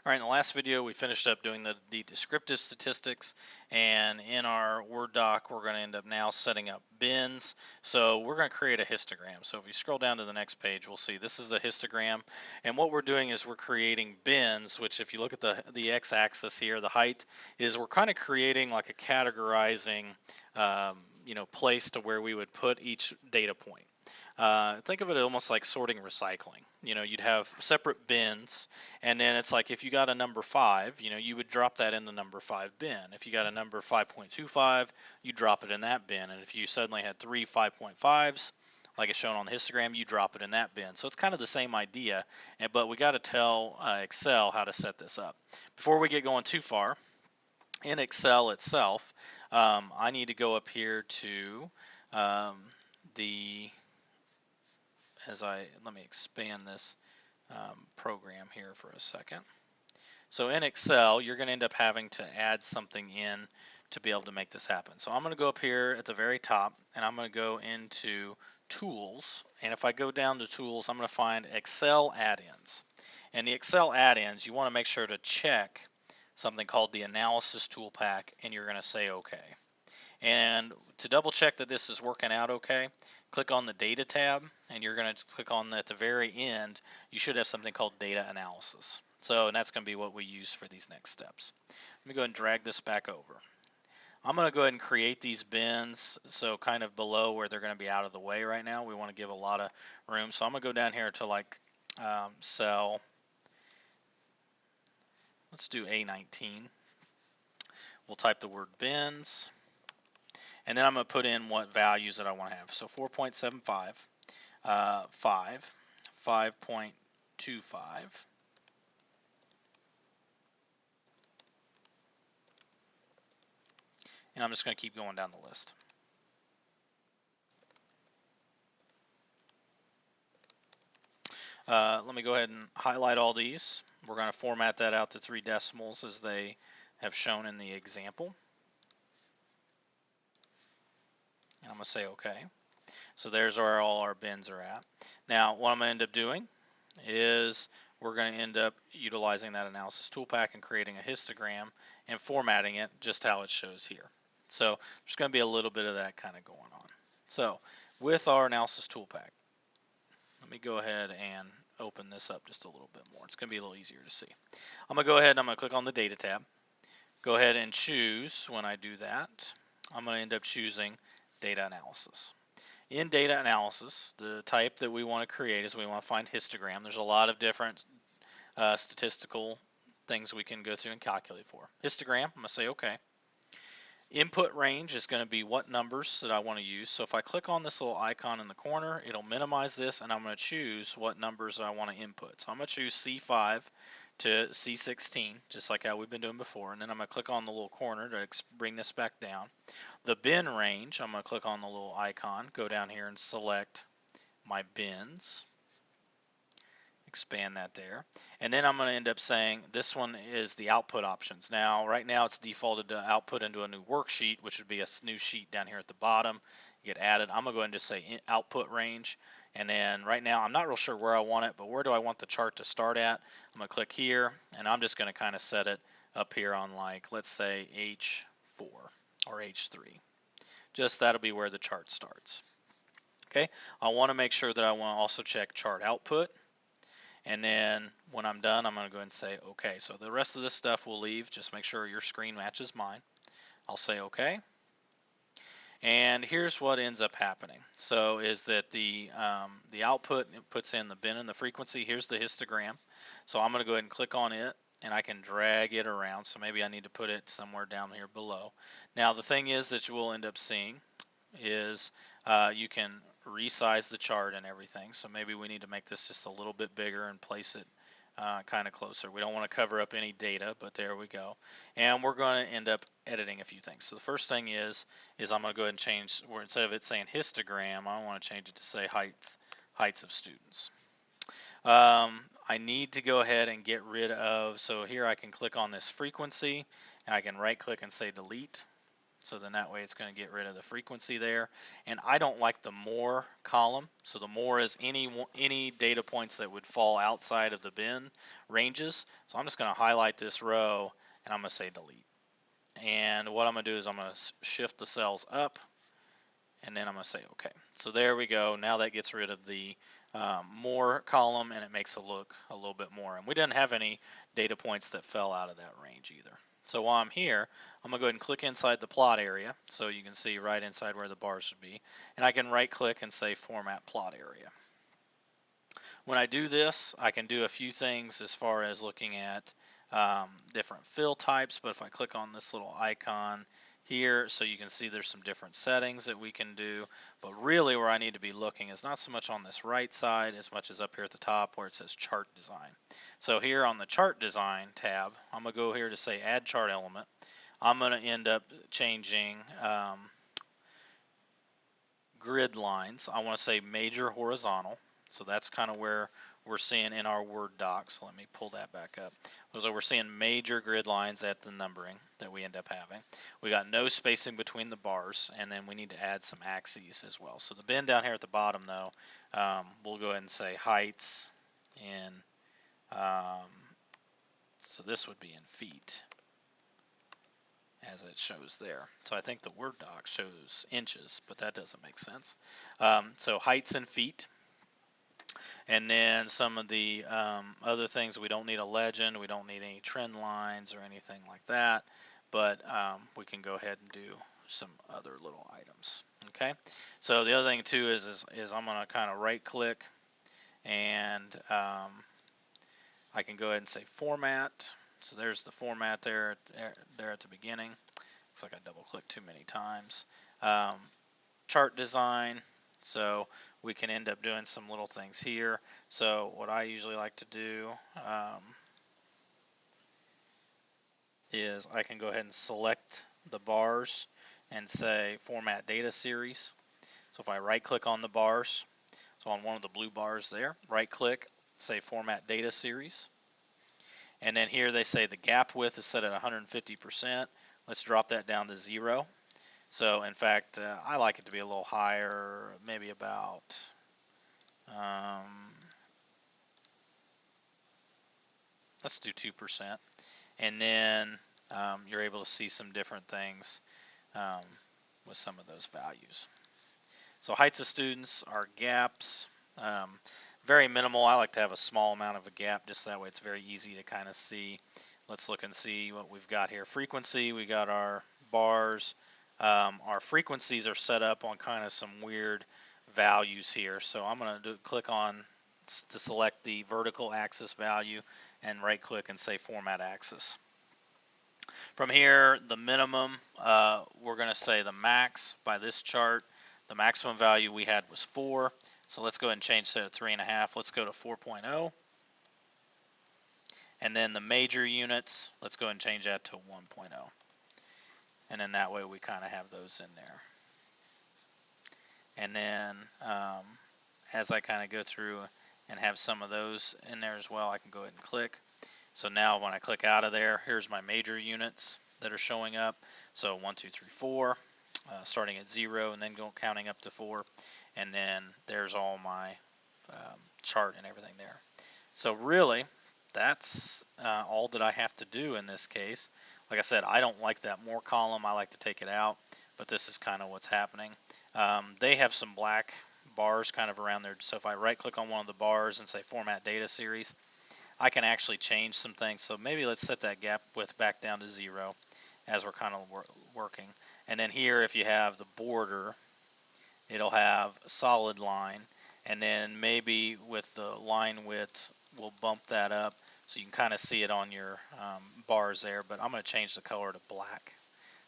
All right, in the last video, we finished up doing the descriptive statistics, and in our Word doc, we're going to end up now setting up bins. So we're going to create a histogram. So if we scroll down to the next page, we'll see this is the histogram, and what we're doing is we're creating bins, which if you look at the x-axis here, the height is we're kind of creating like a categorizing, place to where we would put each data point. Think of it almost like sorting recycling. You'd have separate bins, and then it's like if you got a number 5, you would drop that in the number 5 bin. If you got a number 5.25, you drop it in that bin. And if you suddenly had 3 5.5s, like it's shown on the histogram, you drop it in that bin. So it's kind of the same idea, but we got to tell Excel how to set this up. Before we get going too far, in Excel itself, I need to go up here to the let me expand this program here for a second. So in Excel, you're going to end up having to add something in to be able to make this happen. So I'm going to go up here at the very top, and I'm going to go into Tools, and if I go down to Tools, I'm going to find Excel add-ins. And the Excel add-ins, you want to make sure to check something called the Analysis Tool Pack, and you're going to say OK. And to double check that this is working out okay, click on the Data tab, and you're going to click on at the very end, you should have something called Data Analysis. And that's going to be what we use for these next steps. Let me go ahead and drag this back over. I'm going to go ahead and create these bins, so kind of below where they're going to be out of the way right now. We want to give a lot of room. So I'm going to go down here to like cell, let's do A19. We'll type the word bins. And then I'm going to put in what values that I want to have. So 4.75, 5, 5.25, and I'm just going to keep going down the list. Let me go ahead and highlight all these. We're going to format that out to 3 decimals as they have shown in the example. And I'm going to say OK. So there's where all our bins are at. Now what I'm going to end up doing is we're going to end up utilizing that analysis tool pack and creating a histogram and formatting it just how it shows here. So there's going to be a little bit of that kind of going on. So with our analysis tool pack, let me go ahead and open this up just a little bit more. It's going to be a little easier to see. I'm going to go ahead and I'm going to click on the data tab. Go ahead and choose, when I do that, I'm going to end up choosing data analysis. In data analysis, the type that we want to create is we want to find histogram. There's a lot of different statistical things we can go through and calculate for. Histogram, I'm going to say OK. Input range is going to be what numbers that I want to use. So if I click on this little icon in the corner, it'll minimize this, and I'm going to choose what numbers I want to input. So I'm going to choose C5 to C16, just like how we've been doing before, and then I'm going to click on the little corner to bring this back down. The bin range, I'm going to click on the little icon, go down here and select my bins, expand that there, and then I'm going to end up saying this one is the output options. Now right now it's defaulted to output into a new worksheet, which would be a new sheet down here at the bottom. You get added. I'm going to go ahead and just say output range, and then right now I'm not real sure where I want it, but where do I want the chart to start at? I'm going to click here, and I'm just going to kind of set it up here on, like, let's say H4 or H3. Just that'll be where the chart starts. Okay, I want to make sure that I want to also check chart output. And then when I'm done, I'm going to go ahead and say OK. So the rest of this stuff we'll leave. Just make sure your screen matches mine. I'll say OK. And here's what ends up happening. So is that the output, it puts in the bin and the frequency. Here's the histogram. So I'm going to go ahead and click on it, and I can drag it around. So maybe I need to put it somewhere down here below. Now the thing is that you will end up seeing is you can resize the chart and everything. So maybe we need to make this just a little bit bigger and place it kind of closer. We don't want to cover up any data, but there we go. And we're going to end up editing a few things. So the first thing is I'm going to go ahead and change, where instead of it saying histogram, I want to change it to say heights of students. I need to go ahead and get rid of, so here I can click on this frequency, and I can right click and say delete. So then that way it's going to get rid of the frequency there. And I don't like the more column. So the more is any data points that would fall outside of the bin ranges. So I'm just going to highlight this row and I'm going to say delete. And what I'm going to do is I'm going to shift the cells up and then I'm going to say OK. So there we go. Now that gets rid of the more column and it makes it look a little bit more. And we didn't have any data points that fell out of that range either. So while I'm here, I'm going to go ahead and click inside the plot area so you can see right inside where the bars should be. And I can right click and say Format Plot Area. When I do this, I can do a few things as far as looking at different fill types, but if I click on this little icon here, so you can see there's some different settings that we can do, but really where I need to be looking is not so much on this right side as much as up here at the top where it says Chart Design. So here on the Chart Design tab, I'm going to go here to say Add Chart Element. I'm going to end up changing grid lines. I want to say major horizontal. So that's kind of where we're seeing in our Word doc. So let me pull that back up. So we're seeing major grid lines at the numbering that we end up having. We got no spacing between the bars, and then we need to add some axes as well. So the bin down here at the bottom, though, we'll go ahead and say heights in, so this would be in feet, as it shows there. So I think the Word doc shows inches, but that doesn't make sense. So heights in feet. And then some of the other things, we don't need a legend, we don't need any trend lines or anything like that, but we can go ahead and do some other little items. Okay, so the other thing too is I'm going to kind of right click and I can go ahead and say format. So there's the format there at the beginning. Looks like I double clicked too many times. Chart design. So we can end up doing some little things here. So what I usually like to do is I can go ahead and select the bars and say format data series. So if I right click on the bars, so on one of the blue bars there, right click, say format data series. And then here they say the gap width is set at 150%. Let's drop that down to 0. So in fact, I like it to be a little higher, maybe about, let's do 2%. And then you're able to see some different things with some of those values. So heights of students are gaps. Very minimal. I like to have a small amount of a gap, just that way it's very easy to kind of see. Let's look and see what we've got here. Frequency, we got our bars. Our frequencies are set up on kind of some weird values here. So I'm going to click on to select the vertical axis value and right click and say format axis. From here, the minimum, we're going to say the max by this chart. The maximum value we had was 4. So let's go ahead and change that to 3.5. Let's go to 4.0. And then the major units, let's go ahead and change that to 1.0. And then that way we kind of have those in there. And then as I kind of go through and have some of those in there as well, I can go ahead and click. So now when I click out of there, here's my major units that are showing up. So 1, 2, 3, 4, starting at 0 and then counting up to 4. And then there's all my chart and everything there. So really, that's all that I have to do in this case. Like I said, I don't like that more column. I like to take it out, but this is kind of what's happening. They have some black bars kind of around there. So if I right click on one of the bars and say format data series, I can actually change some things. So maybe let's set that gap width back down to 0 as we're kind of working. And then here, if you have the border, it'll have a solid line. And then maybe with the line width, we'll bump that up so you can kind of see it on your bars there. But I'm going to change the color to black.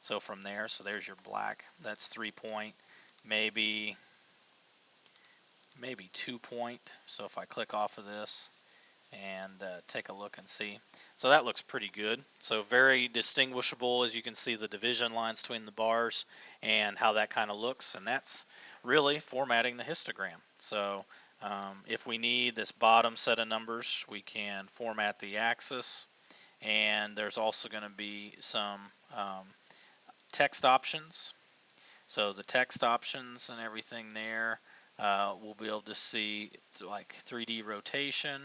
So from there, so there's your black. That's 3 point, maybe 2 point. So if I click off of this and take a look and see. So that looks pretty good. So very distinguishable, as you can see the division lines between the bars and how that kind of looks. And that's really formatting the histogram. So if we need this bottom set of numbers, we can format the axis. And there's also going to be some text options. So the text options and everything there, we'll be able to see like 3D rotation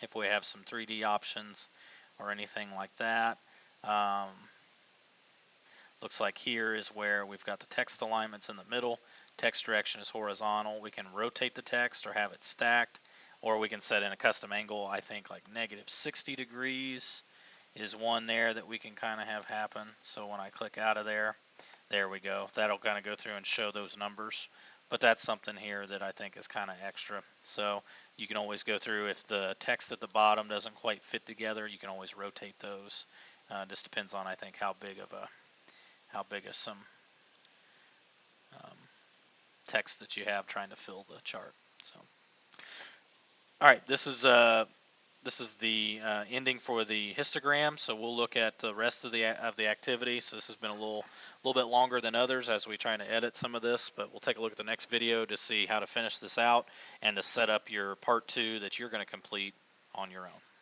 if we have some 3D options or anything like that. Um, Looks like here is where we've got the text alignments in the middle. Text direction is horizontal. We can rotate the text or have it stacked, or we can set in a custom angle. I think like -60 degrees is one there that we can kind of have happen. So when I click out of there, there we go. That'll kind of go through and show those numbers. But that's something here that I think is kind of extra. So you can always go through if the text at the bottom doesn't quite fit together, you can always rotate those. Just depends on, I think, how big of some um, text that you have trying to fill the chart. So, all right, this is the ending for the histogram. So we'll look at the rest of the activity. So this has been a little bit longer than others as we try to edit some of this, but we'll take a look at the next video to see how to finish this out and to set up your part 2 that you're going to complete on your own.